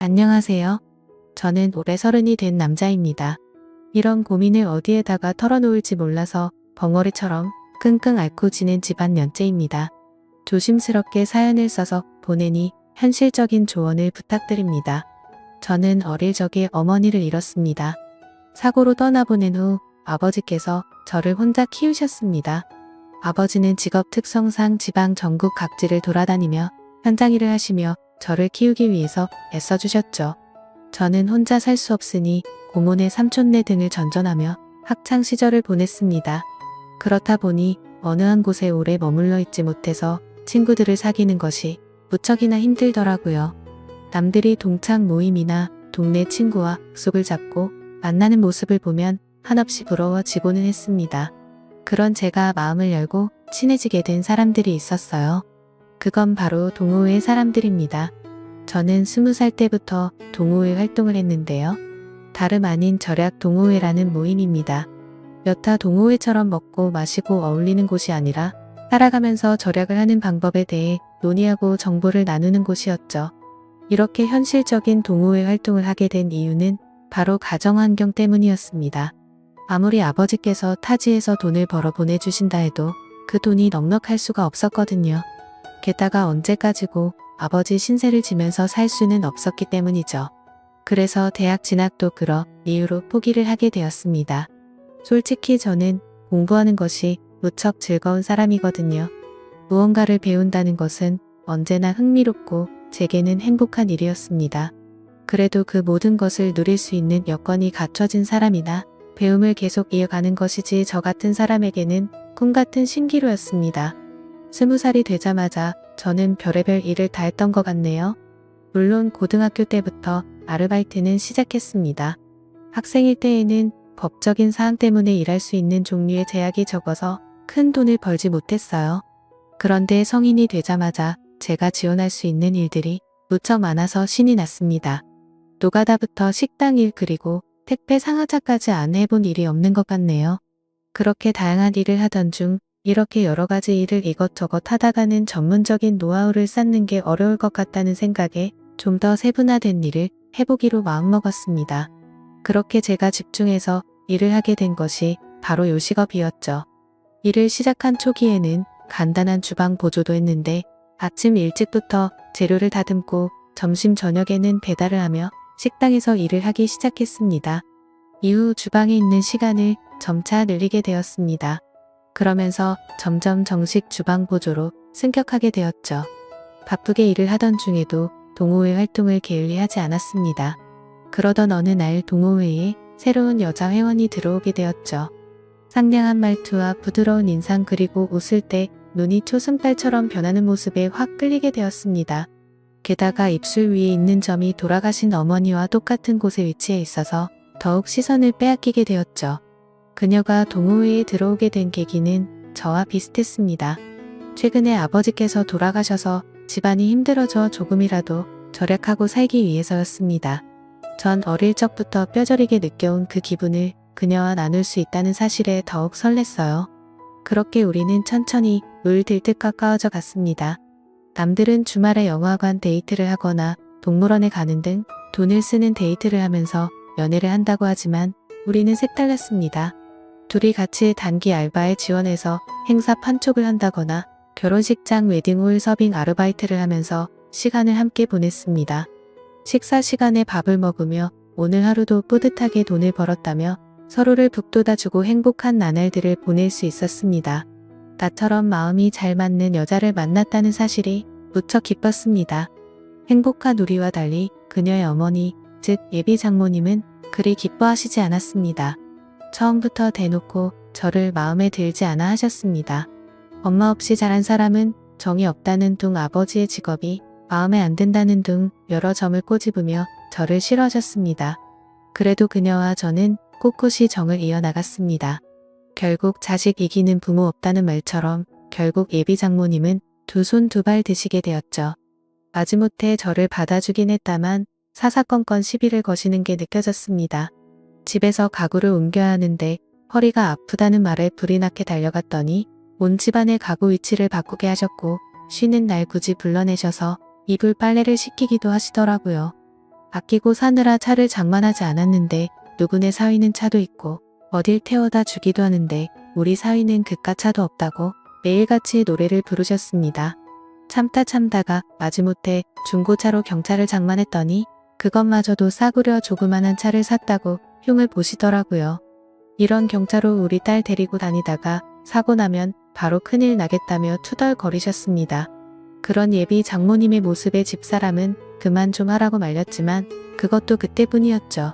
안녕하세요. 저는 올해 30이 된 남자입니다. 이런 고민을 어디에다가 털어놓을지 몰라서 벙어리처럼 끙끙 앓고 지낸 집안 연째입니다. 조심스럽게 사연을 써서 보내니 현실적인 조언을 부탁드립니다. 저는 어릴 적에 어머니를 잃었습니다. 사고로 떠나보낸 후 아버지께서 저를 혼자 키우셨습니다. 아버지는 직업 특성상 지방 전국 각지를 돌아다니며 현장 일을 하시며 저를 키우기 위해서 애써주셨죠. 저는 혼자 살 수 없으니 고모네 삼촌네 등을 전전하며 학창 시절을 보냈습니다. 그렇다 보니 어느 한 곳에 오래 머물러 있지 못해서 친구들을 사귀는 것이 무척이나 힘들더라고요. 남들이 동창 모임이나 동네 친구와 약속을 잡고 만나는 모습을 보면 한없이 부러워지고는 했습니다. 그런 제가 마음을 열고 친해지게 된 사람들이 있었어요. 그건 바로 동호회 사람들입니다. 저는 20살 때부터 동호회 활동을 했는데요. 다름 아닌 절약 동호회라는 모임입니다. 여타 동호회처럼 먹고 마시고 어울리는 곳이 아니라 살아가면서 절약을 하는 방법에 대해 논의하고 정보를 나누는 곳이었죠. 이렇게 현실적인 동호회 활동을 하게 된 이유는 바로 가정환경 때문이었습니다. 아무리 아버지께서 타지에서 돈을 벌어 보내주신다 해도 그 돈이 넉넉할 수가 없었거든요. 게다가 언제까지고 아버지 신세를 지면서 살 수는 없었기 때문이죠. 그래서 대학 진학도 그런 이유로 포기를 하게 되었습니다. 솔직히 저는 공부하는 것이 무척 즐거운 사람이거든요. 무언가를 배운다는 것은 언제나 흥미롭고 제게는 행복한 일이었습니다. 그래도 그 모든 것을 누릴 수 있는 여건이 갖춰진 사람이나 배움을 계속 이어가는 것이지 저 같은 사람에게는 꿈같은 신기루였습니다. 20살이 되자마자 저는 별의별 일을 다 했던 것 같네요. 물론 고등학교 때부터 아르바이트는 시작했습니다. 학생일 때에는 법적인 사항 때문에 일할 수 있는 종류의 제약이 적어서 큰 돈을 벌지 못했어요. 그런데 성인이 되자마자 제가 지원할 수 있는 일들이 무척 많아서 신이 났습니다. 노가다부터 식당 일 그리고 택배 상하차까지 안 해본 일이 없는 것 같네요. 그렇게 다양한 일을 하던 중 이렇게 여러 가지 일을 이것저것 하다가는 전문적인 노하우를 쌓는 게 어려울 것 같다는 생각에 좀 더 세분화된 일을 해보기로 마음먹었습니다. 그렇게 제가 집중해서 일을 하게 된 것이 바로 요식업이었죠. 일을 시작한 초기에는 간단한 주방 보조도 했는데 아침 일찍부터 재료를 다듬고 점심 저녁에는 배달을 하며 식당에서 일을 하기 시작했습니다. 이후 주방에 있는 시간을 점차 늘리게 되었습니다. 그러면서 점점 정식 주방 보조로 승격하게 되었죠. 바쁘게 일을 하던 중에도 동호회 활동을 게을리하지 않았습니다. 그러던 어느 날 동호회에 새로운 여자 회원이 들어오게 되었죠. 상냥한 말투와 부드러운 인상 그리고 웃을 때 눈이 초승달처럼 변하는 모습에 확 끌리게 되었습니다. 게다가 입술 위에 있는 점이 돌아가신 어머니와 똑같은 곳에 위치해 있어서 더욱 시선을 빼앗기게 되었죠. 그녀가 동호회에 들어오게 된 계기는 저와 비슷했습니다. 최근에 아버지께서 돌아가셔서 집안이 힘들어져 조금이라도 절약하고 살기 위해서였습니다. 전 어릴 적부터 뼈저리게 느껴온 그 기분을 그녀와 나눌 수 있다는 사실에 더욱 설렜어요. 그렇게 우리는 천천히 물 들듯 가까워져 갔습니다. 남들은 주말에 영화관 데이트를 하거나 동물원에 가는 등 돈을 쓰는 데이트를 하면서 연애를 한다고 하지만 우리는 색달랐습니다. 둘이 같이 단기 알바에 지원해서 행사 판촉을 한다거나 결혼식장 웨딩홀 서빙 아르바이트를 하면서 시간을 함께 보냈습니다. 식사 시간에 밥을 먹으며 오늘 하루도 뿌듯하게 돈을 벌었다며 서로를 북돋아주고 행복한 나날들을 보낼 수 있었습니다. 나처럼 마음이 잘 맞는 여자를 만났다는 사실이 무척 기뻤습니다. 행복한 우리와 달리 그녀의 어머니, 즉 예비 장모님은 그리 기뻐하시지 않았습니다. 처음부터 대놓고 저를 마음에 들지 않아 하셨습니다. 엄마 없이 자란 사람은 정이 없다는 둥 아버지의 직업이 마음에 안 든다는 둥 여러 점을 꼬집으며 저를 싫어하셨습니다. 그래도 그녀와 저는 꿋꿋이 정을 이어나갔습니다. 결국 자식 이기는 부모 없다는 말처럼 결국 예비 장모님은 두 손 두 발 드시게 되었죠. 마지못해 저를 받아주긴 했다만 사사건건 시비를 거시는 게 느껴졌습니다. 집에서 가구를 옮겨야 하는데 허리가 아프다는 말에 불이 나게 달려갔더니 온 집안의 가구 위치를 바꾸게 하셨고 쉬는 날 굳이 불러내셔서 이불 빨래를 시키기도 하시더라고요. 아끼고 사느라 차를 장만하지 않았는데 누구네 사위는 차도 있고 어딜 태워다 주기도 하는데 우리 사위는 그깟 차도 없다고 매일같이 노래를 부르셨습니다. 참다가 마지못해 중고차로 경차를 장만했더니 그것마저도 싸구려 조그만한 차를 샀다고 흉을 보시더라고요. 이런 경차로 우리 딸 데리고 다니다가 사고 나면 바로 큰일 나겠다며 투덜거리셨습니다. 그런 예비 장모님의 모습에 집사람은 그만 좀 하라고 말렸지만 그것도 그때뿐이었죠.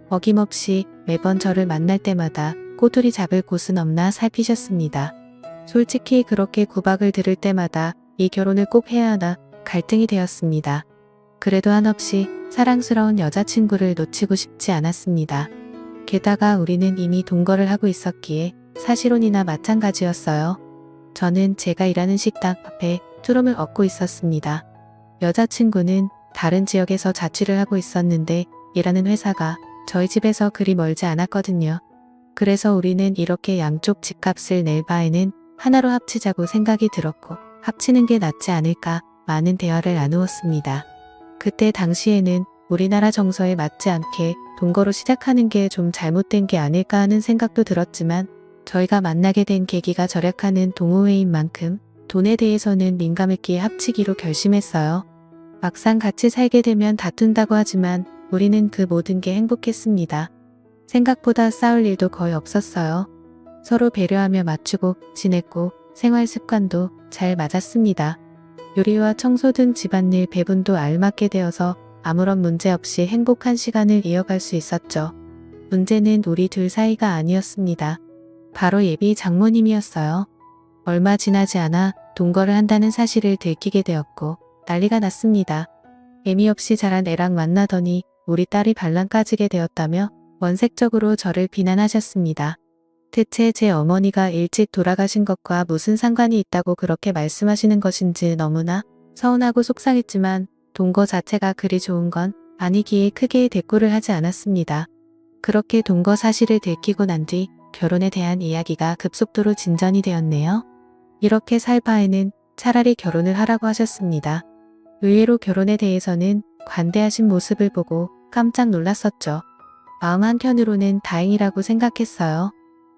어김없이 매번 저를 만날 때마다 꼬투리 잡을 곳은 없나 살피셨습니다. 솔직히 그렇게 구박을 들을 때마다 이 결혼을 꼭 해야 하나 갈등이 되었습니다. 그래도 한없이 사랑스러운 여자친구를 놓치고 싶지 않았습니다. 게다가 우리는 이미 동거를 하고 있었기에 사실혼이나 마찬가지였어요. 저는 제가 일하는 식당 앞에 투룸을 얻고 있었습니다. 여자친구는 다른 지역에서 자취를 하고 있었는데 일하는 회사가 저희 집에서 그리 멀지 않았거든요. 그래서 우리는 이렇게 양쪽 집값을 낼 바에는 하나로 합치자고 생각이 들었고 합치는 게 낫지 않을까 많은 대화를 나누었습니다. 그때 당시에는 우리나라 정서에 맞지 않게 동거로 시작하는 게 좀 잘못된 게 아닐까 하는 생각도 들었지만 저희가 만나게 된 계기가 절약하는 동호회인 만큼 돈에 대해서는 민감했기에 합치기로 결심했어요. 막상 같이 살게 되면 다툰다고 하지만 우리는 그 모든 게 행복했습니다. 생각보다 싸울 일도 거의 없었어요. 서로 배려하며 맞추고 지냈고 생활 습관도 잘 맞았습니다. 요리와 청소 등 집안일 배분도 알맞게 되어서 아무런 문제 없이 행복한 시간을 이어갈 수 있었죠. 문제는 우리 둘 사이가 아니었습니다. 바로 예비 장모님이었어요. 얼마 지나지 않아 동거를 한다는 사실을 들키게 되었고 난리가 났습니다. 애미 없이 자란 애랑 만나더니 우리 딸이 반란 까지게 되었다며 원색적으로 저를 비난하셨습니다. 대체 제 어머니가 일찍 돌아가신 것과 무슨 상관이 있다고 그렇게 말씀하시는 것인지 너무나 서운하고 속상했지만 동거 자체가 그리 좋은 건 아니기에 크게 대꾸를 하지 않았습니다. 그렇게 동거 사실을 들키고 난 뒤 결혼에 대한 이야기가 급속도로 진전이 되었네요. 이렇게 살 바에는 차라리 결혼을 하라고 하셨습니다. 의외로 결혼에 대해서는 관대하신 모습을 보고 깜짝 놀랐었죠. 마음 한켠으로는 다행이라고 생각했어요.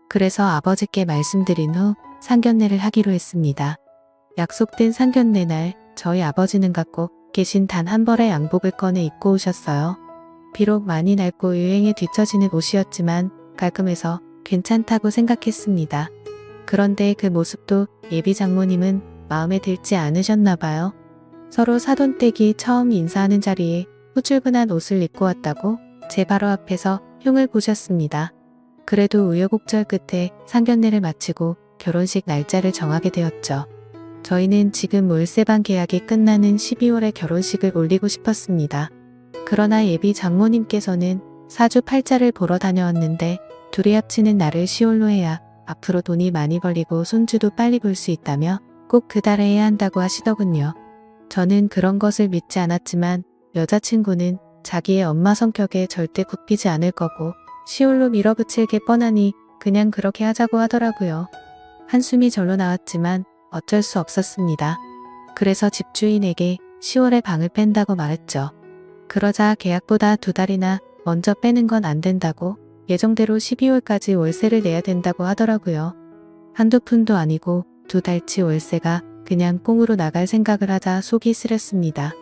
그래서 아버지께 말씀드린 후 상견례를 하기로 했습니다. 약속된 상견례 날 저희 아버지는 갖고 계신 단 한 벌의 양복을 꺼내 입고 오셨어요. 비록 많이 낡고 유행에 뒤처지는 옷이었지만 깔끔해서 괜찮다고 생각했습니다. 그런데 그 모습도 예비 장모님은 마음에 들지 않으셨나 봐요. 서로 사돈댁이 처음 인사하는 자리에 후줄근한 옷을 입고 왔다고 제 바로 앞에서 흉을 보셨습니다. 그래도 우여곡절 끝에 상견례를 마치고 결혼식 날짜를 정하게 되었죠. 저희는 지금 월세방 계약이 끝나는 12월에 결혼식을 올리고 싶었습니다. 그러나 예비 장모님께서는 사주팔자를 보러 다녀왔는데 둘이 합치는 날을 10월로 해야 앞으로 돈이 많이 벌리고 손주도 빨리 볼 수 있다며 꼭 그 달에 해야 한다고 하시더군요. 저는 그런 것을 믿지 않았지만 여자친구는 자기의 엄마 성격에 절대 굽히지 않을 거고 10월로 밀어붙일 게 뻔하니 그냥 그렇게 하자고 하더라고요. 한숨이 절로 나왔지만 어쩔 수 없었습니다. 그래서 집주인에게 10월에 방을 뺀다고 말했죠. 그러자 계약보다 2달이나 먼저 빼는 건 안 된다고 예정대로 12월까지 월세를 내야 된다고 하더라고요. 한두 푼도 아니고 2달치 월세가 그냥 꽁으로 나갈 생각을 하자 속이 쓰렸습니다.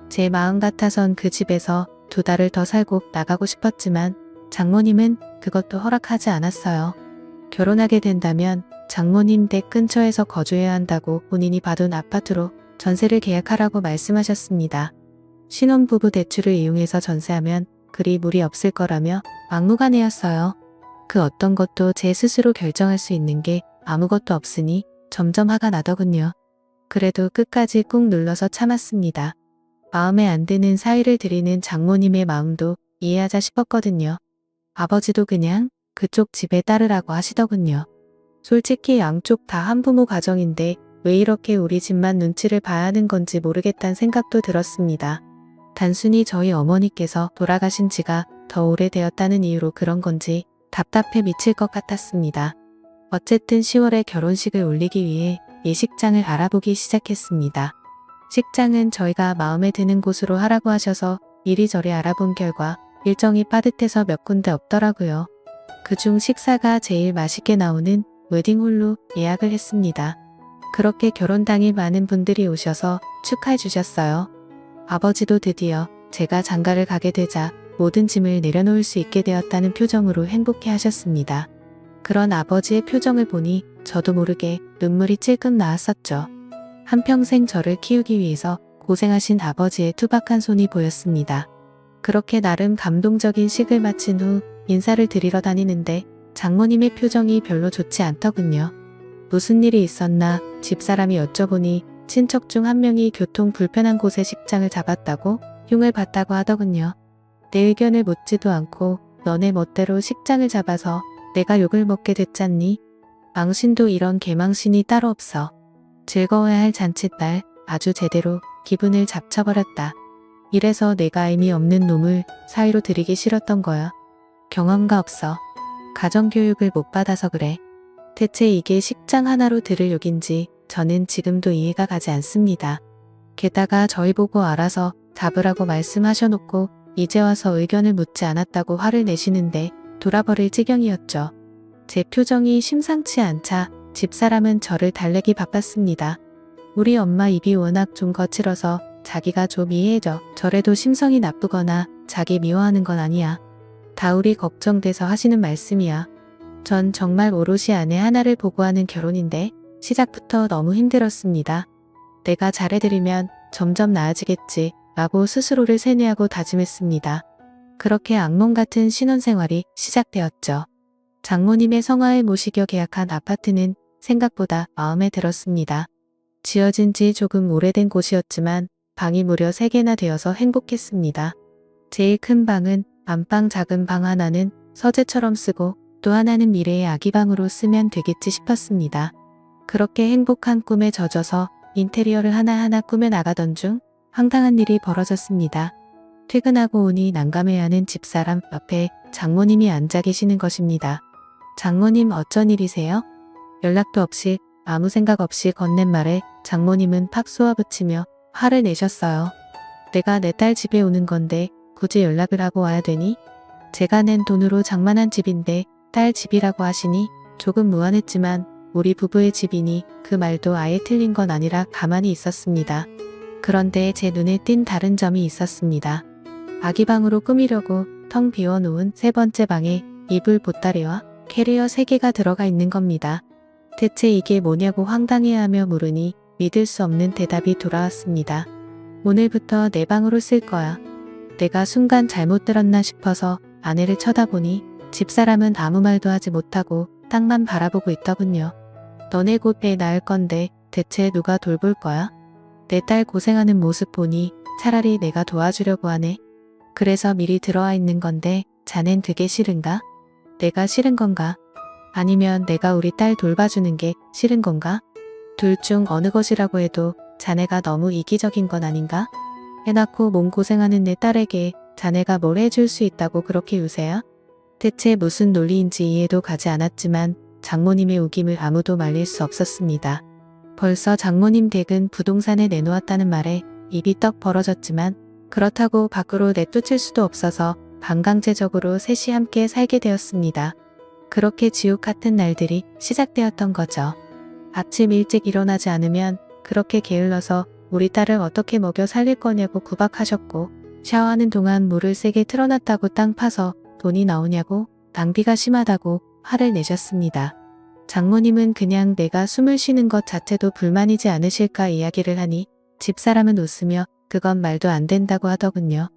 제 마음 같아선 그 집에서 2달을 더 살고 나가고 싶었지만 장모님은 그것도 허락하지 않았어요. 결혼하게 된다면 장모님 댁 근처에서 거주해야 한다고 본인이 받은 아파트로 전세를 계약하라고 말씀하셨습니다. 신혼부부 대출을 이용해서 전세하면 그리 무리 없을 거라며 막무가내였어요. 그 어떤 것도 제 스스로 결정할 수 있는 게 아무것도 없으니 점점 화가 나더군요. 그래도 끝까지 꾹 눌러서 참았습니다. 마음에 안 드는 사위를 드리는 장모님의 마음도 이해하자 싶었거든요. 아버지도 그냥 그쪽 집에 따르라고 하시더군요. 솔직히 양쪽 다 한부모 가정인데 왜 이렇게 우리 집만 눈치를 봐야 하는 건지 모르겠다는 생각도 들었습니다. 단순히 저희 어머니께서 돌아가신 지가 더 오래되었다는 이유로 그런 건지 답답해 미칠 것 같았습니다. 어쨌든 10월에 결혼식을 올리기 위해 예식장을 알아보기 시작했습니다. 식장은 저희가 마음에 드는 곳으로 하라고 하셔서 이리저리 알아본 결과 일정이 빠듯해서 몇 군데 없더라고요. 그중 식사가 제일 맛있게 나오는 웨딩홀로 예약을 했습니다. 그렇게 결혼 당일 많은 분들이 오셔서 축하해 주셨어요. 아버지도 드디어 제가 장가를 가게 되자 모든 짐을 내려놓을 수 있게 되었다는 표정으로 행복해 하셨습니다. 그런 아버지의 표정을 보니 저도 모르게 눈물이 찔끔 나왔었죠. 한평생 저를 키우기 위해서 고생하신 아버지의 투박한 손이 보였습니다. 그렇게 나름 감동적인 식을 마친 후 인사를 드리러 다니는데 장모님의 표정이 별로 좋지 않더군요. 무슨 일이 있었나 집사람이 여쭤보니 친척 중 한 명이 교통 불편한 곳에 식장을 잡았다고 흉을 봤다고 하더군요. 내 의견을 묻지도 않고 너네 멋대로 식장을 잡아서 내가 욕을 먹게 됐잖니? 망신도 이런 개망신이 따로 없어. 즐거워야 할 잔칫날 아주 제대로 기분을 잡쳐버렸다. 이래서 내가 의미 없는 놈을 사위로 들이기 싫었던 거야. 경험가 없어. 가정교육을 못 받아서 그래. 대체 이게 식장 하나로 들을 욕인지 저는 지금도 이해가 가지 않습니다. 게다가 저희 보고 알아서 잡으라고 말씀하셔놓고 이제 와서 의견을 묻지 않았다고 화를 내시는데 돌아버릴 지경이었죠. 제 표정이 심상치 않자 집사람은 저를 달래기 바빴습니다. 우리 엄마 입이 워낙 좀 거칠어서 자기가 좀 이해해줘. 저래도 심성이 나쁘거나 자기 미워하는 건 아니야. 다 우리 걱정돼서 하시는 말씀이야. 전 정말 오롯이 아내 하나를 보고 하는 결혼인데 시작부터 너무 힘들었습니다. 내가 잘해드리면 점점 나아지겠지 라고 스스로를 세뇌하고 다짐했습니다. 그렇게 악몽 같은 신혼생활이 시작되었죠. 장모님의 성화에 모시겨 계약한 아파트는 생각보다 마음에 들었습니다. 지어진 지 조금 오래된 곳이었지만 방이 무려 3개나 되어서 행복했습니다. 제일 큰 방은 안방, 작은 방 하나는 서재처럼 쓰고 또 하나는 미래의 아기방으로 쓰면 되겠지 싶었습니다. 그렇게 행복한 꿈에 젖어서 인테리어를 하나하나 꾸며 나가던 중 황당한 일이 벌어졌습니다. 퇴근하고 오니 난감해하는 집사람 옆에 장모님이 앉아 계시는 것입니다. 장모님 어쩐 일이세요? 연락도 없이 아무 생각 없이 건넨 말에 장모님은 팍 쏘아붙이며 화를 내셨어요. 내가 내 딸 집에 오는 건데 굳이 연락을 하고 와야 되니? 제가 낸 돈으로 장만한 집인데 딸 집이라고 하시니 조금 무안했지만 우리 부부의 집이니 그 말도 아예 틀린 건 아니라 가만히 있었습니다. 그런데 제 눈에 띈 다른 점이 있었습니다. 아기방으로 꾸미려고 텅 비워놓은 3번째 방에 이불 보따리와 캐리어 3개가 들어가 있는 겁니다. 대체 이게 뭐냐고 황당해하며 물으니 믿을 수 없는 대답이 돌아왔습니다. 오늘부터 내 방으로 쓸 거야. 내가 순간 잘못 들었나 싶어서 아내를 쳐다보니 집사람은 아무 말도 하지 못하고 땅만 바라보고 있더군요. 너네 곧 애 낳을 건데 대체 누가 돌볼 거야? 내 딸 고생하는 모습 보니 차라리 내가 도와주려고 하네. 그래서 미리 들어와 있는 건데 자넨 그게 싫은가? 내가 싫은 건가? 아니면 내가 우리 딸 돌봐주는 게 싫은 건가? 둘 중 어느 것이라고 해도 자네가 너무 이기적인 건 아닌가? 애 낳고 몸 고생하는 내 딸에게 자네가 뭘 해줄 수 있다고 그렇게 유세야? 대체 무슨 논리인지 이해도 가지 않았지만 장모님의 우김을 아무도 말릴 수 없었습니다. 벌써 장모님 댁은 부동산에 내놓았다는 말에 입이 떡 벌어졌지만 그렇다고 밖으로 내쫓을 수도 없어서 반강제적으로 셋이 함께 살게 되었습니다. 그렇게 지옥 같은 날들이 시작되었던 거죠. 아침 일찍 일어나지 않으면 그렇게 게을러서 우리 딸을 어떻게 먹여 살릴 거냐고 구박하셨고 샤워하는 동안 물을 세게 틀어놨다고 땅 파서 돈이 나오냐고 낭비가 심하다고 화를 내셨습니다. 장모님은 그냥 내가 숨을 쉬는 것 자체도 불만이지 않으실까 이야기를 하니 집사람은 웃으며 그건 말도 안 된다고 하더군요.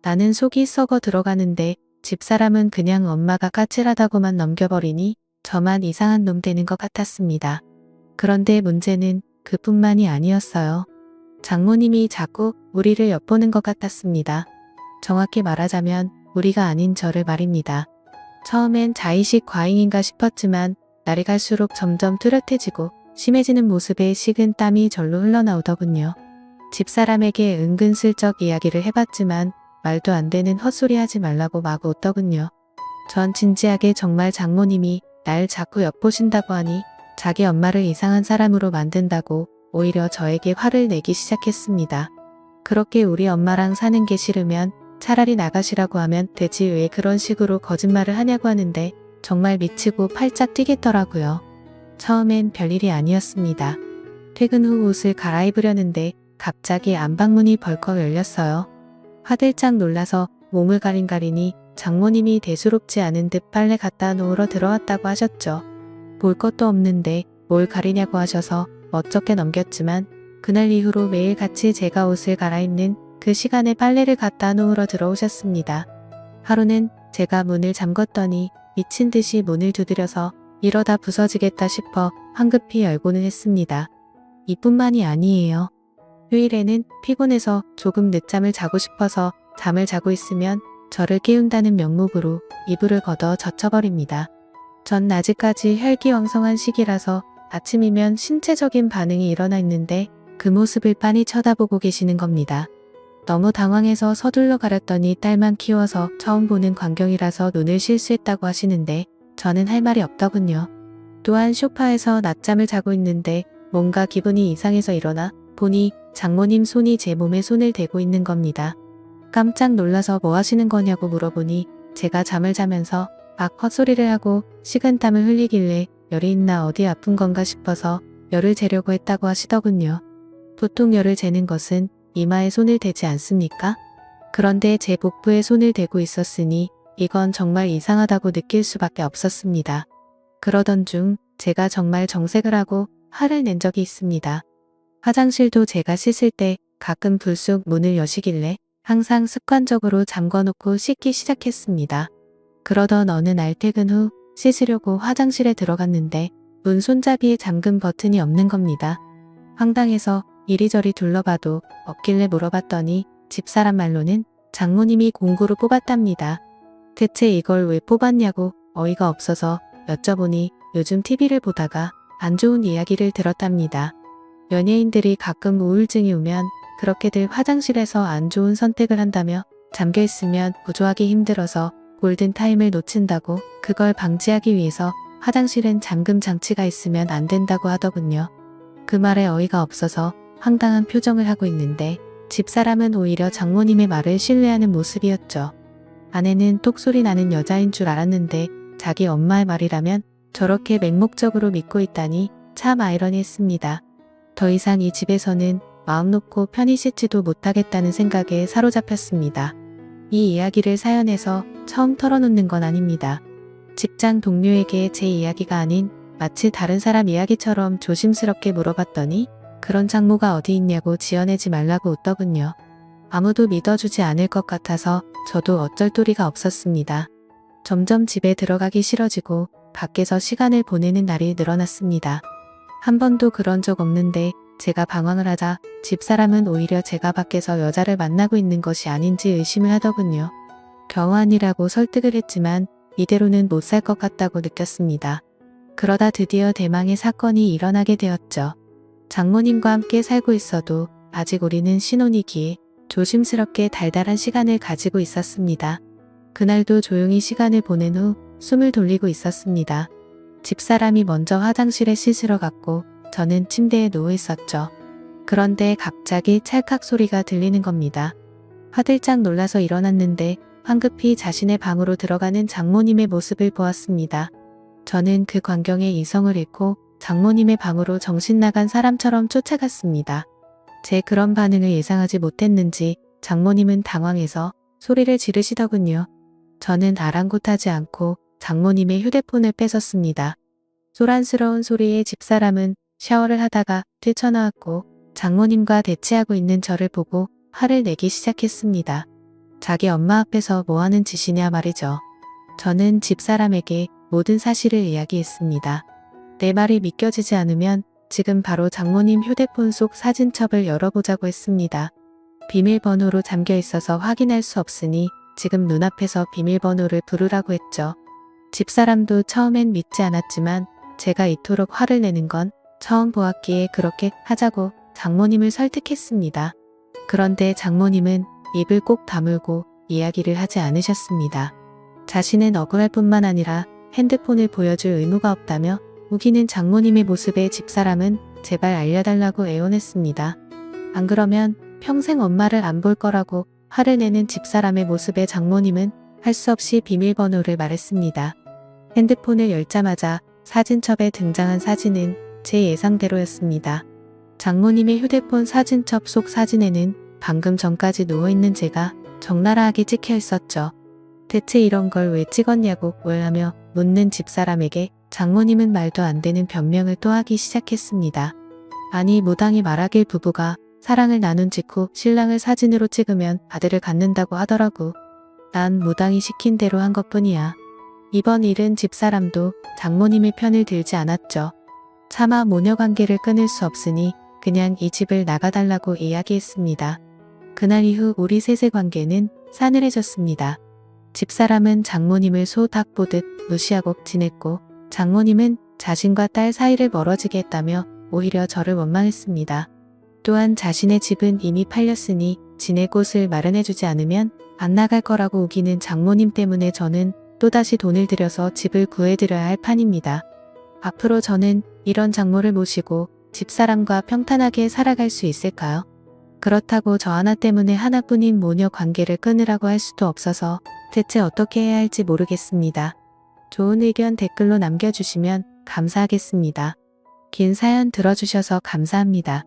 나는 속이 썩어 들어가는데 집사람은 그냥 엄마가 까칠하다고만 넘겨버리니 저만 이상한 놈 되는 것 같았습니다. 그런데 문제는 그뿐만이 아니었어요. 장모님이 자꾸 우리를 엿보는 것 같았습니다. 정확히 말하자면 우리가 아닌 저를 말입니다. 처음엔 자의식 과잉인가 싶었지만 날이 갈수록 점점 뚜렷해지고 심해지는 모습에 식은 땀이 절로 흘러나오더군요. 집사람에게 은근슬쩍 이야기를 해봤지만 말도 안 되는 헛소리 하지 말라고 마구 웃더군요. 전 진지하게 정말 장모님이 날 자꾸 엿보신다고 하니 자기 엄마를 이상한 사람으로 만든다고 오히려 저에게 화를 내기 시작했습니다. 그렇게 우리 엄마랑 사는 게 싫으면 차라리 나가시라고 하면 되지 왜 그런 식으로 거짓말을 하냐고 하는데 정말 미치고 팔짝 뛰겠더라고요. 처음엔 별일이 아니었습니다. 퇴근 후 옷을 갈아입으려는데 갑자기 안방문이 벌컥 열렸어요. 화들짝 놀라서 몸을 가린가리니 장모님이 대수롭지 않은 듯 빨래 갖다 놓으러 들어왔다고 하셨죠. 볼 것도 없는데 뭘 가리냐고 하셔서 어떻게 넘겼지만 그날 이후로 매일 같이 제가 옷을 갈아입는 그 시간에 빨래를 갖다 놓으러 들어오셨습니다. 하루는 제가 문을 잠궜더니 미친 듯이 문을 두드려서 이러다 부서지겠다 싶어 황급히 열고는 했습니다. 이뿐만이 아니에요. 휴일에는 피곤해서 조금 늦잠을 자고 싶어서 잠을 자고 있으면 저를 깨운다는 명목으로 이불을 걷어 젖혀버립니다. 전 아직까지 혈기왕성한 시기라서 아침이면 신체적인 반응이 일어나 있는데 그 모습을 빤히 쳐다보고 계시는 겁니다. 너무 당황해서 서둘러 가렸더니 딸만 키워서 처음 보는 광경이라서 눈을 실수했다고 하시는데 저는 할 말이 없더군요. 또한 소파에서 낮잠을 자고 있는데 뭔가 기분이 이상해서 일어나 보니 장모님 손이 제 몸에 손을 대고 있는 겁니다. 깜짝 놀라서 뭐 하시는 거냐고 물어보니 제가 잠을 자면서 막 헛소리를 하고 식은땀을 흘리길래 열이 있나 어디 아픈 건가 싶어서 열을 재려고 했다고 하시더군요. 보통 열을 재는 것은 이마에 손을 대지 않습니까? 그런데 제 복부에 손을 대고 있었으니 이건 정말 이상하다고 느낄 수밖에 없었습니다. 그러던 중 제가 정말 정색을 하고 화를 낸 적이 있습니다. 화장실도 제가 씻을 때 가끔 불쑥 문을 여시길래 항상 습관적으로 잠궈놓고 씻기 시작했습니다. 그러던 어느 날 퇴근 후 씻으려고 화장실에 들어갔는데 문 손잡이에 잠금 버튼이 없는 겁니다. 황당해서 이리저리 둘러봐도 없길래 물어봤더니 집사람 말로는 장모님이 공구로 뽑았답니다. 대체 이걸 왜 뽑았냐고 어이가 없어서 여쭤보니 요즘 TV를 보다가 안 좋은 이야기를 들었답니다. 연예인들이 가끔 우울증이 오면 그렇게들 화장실에서 안 좋은 선택을 한다며 잠겨있으면 구조하기 힘들어서 골든타임을 놓친다고 그걸 방지하기 위해서 화장실엔 잠금 장치가 있으면 안 된다고 하더군요. 그 말에 어이가 없어서 황당한 표정을 하고 있는데 집사람은 오히려 장모님의 말을 신뢰하는 모습이었죠. 아내는 똑소리 나는 여자인 줄 알았는데 자기 엄마의 말이라면 저렇게 맹목적으로 믿고 있다니 참 아이러니했습니다. 더 이상 이 집에서는 마음 놓고 편히 씻지도 못하겠다는 생각에 사로잡혔습니다. 이 이야기를 사연에서 처음 털어놓는 건 아닙니다. 직장 동료에게 제 이야기가 아닌 마치 다른 사람 이야기처럼 조심스럽게 물어봤더니 그런 장모가 어디 있냐고 지어내지 말라고 웃더군요. 아무도 믿어주지 않을 것 같아서 저도 어쩔 도리가 없었습니다. 점점 집에 들어가기 싫어지고 밖에서 시간을 보내는 날이 늘어났습니다. 한 번도 그런 적 없는데 제가 방황을 하자 집사람은 오히려 제가 밖에서 여자를 만나고 있는 것이 아닌지 의심을 하더군요. 겨우 아니라고 설득을 했지만 이대로는 못 살 것 같다고 느꼈습니다. 그러다 드디어 대망의 사건이 일어나게 되었죠. 장모님과 함께 살고 있어도 아직 우리는 신혼이기에 조심스럽게 달달한 시간을 가지고 있었습니다. 그날도 조용히 시간을 보낸 후 숨을 돌리고 있었습니다. 집사람이 먼저 화장실에 씻으러 갔고 저는 침대에 누워 있었죠. 그런데 갑자기 찰칵 소리가 들리는 겁니다. 화들짝 놀라서 일어났는데 황급히 자신의 방으로 들어가는 장모님의 모습을 보았습니다. 저는 그 광경에 이성을 잃고 장모님의 방으로 정신 나간 사람처럼 쫓아갔습니다. 제 그런 반응을 예상하지 못했는지 장모님은 당황해서 소리를 지르시더군요. 저는 아랑곳하지 않고 장모님의 휴대폰을 뺏었습니다. 소란스러운 소리에 집사람은 샤워를 하다가 뛰쳐나왔고 장모님과 대치하고 있는 저를 보고 화를 내기 시작했습니다. 자기 엄마 앞에서 뭐하는 짓이냐 말이죠. 저는 집사람에게 모든 사실을 이야기했습니다. 내 말이 믿겨지지 않으면 지금 바로 장모님 휴대폰 속 사진첩을 열어보자고 했습니다. 비밀번호로 잠겨 있어서 확인할 수 없으니 지금 눈앞에서 비밀번호를 부르라고 했죠. 집사람도 처음엔 믿지 않았지만 제가 이토록 화를 내는 건 처음 보았기에 그렇게 하자고 장모님을 설득했습니다. 그런데 장모님은 입을 꼭 다물고 이야기를 하지 않으셨습니다. 자신은 억울할 뿐만 아니라 핸드폰을 보여줄 의무가 없다며 우기는 장모님의 모습에 집사람은 제발 알려달라고 애원했습니다. 안 그러면 평생 엄마를 안 볼 거라고 화를 내는 집사람의 모습에 장모님은 할 수 없이 비밀번호를 말했습니다. 핸드폰을 열자마자 사진첩에 등장한 사진은 제 예상대로였습니다. 장모님의 휴대폰 사진첩 속 사진에는 방금 전까지 누워있는 제가 적나라하게 찍혀 있었죠. 대체 이런 걸 왜 찍었냐고 하며 묻는 집사람에게 장모님은 말도 안 되는 변명을 또 하기 시작했습니다. 아니 무당이 말하길 부부가 사랑을 나눈 직후 신랑을 사진으로 찍으면 아들을 갖는다고 하더라고. 난 무당이 시킨 대로 한 것뿐이야. 이번 일은 집사람도 장모님의 편을 들지 않았죠. 차마 모녀 관계를 끊을 수 없으니 그냥 이 집을 나가달라고 이야기했습니다. 그날 이후 우리 셋의 관계는 싸늘해졌습니다. 집사람은 장모님을 소닭 보듯 무시하고 지냈고 장모님은 자신과 딸 사이를 멀어지게 했다며 오히려 저를 원망했습니다. 또한 자신의 집은 이미 팔렸으니 지낼 곳을 마련해주지 않으면 안 나갈 거라고 우기는 장모님 때문에 저는 또다시 돈을 들여서 집을 구해드려야 할 판입니다. 앞으로 저는 이런 장모를 모시고 집사람과 평탄하게 살아갈 수 있을까요? 그렇다고 저 하나 때문에 하나뿐인 모녀 관계를 끊으라고 할 수도 없어서 대체 어떻게 해야 할지 모르겠습니다. 좋은 의견 댓글로 남겨주시면 감사하겠습니다. 긴 사연 들어주셔서 감사합니다.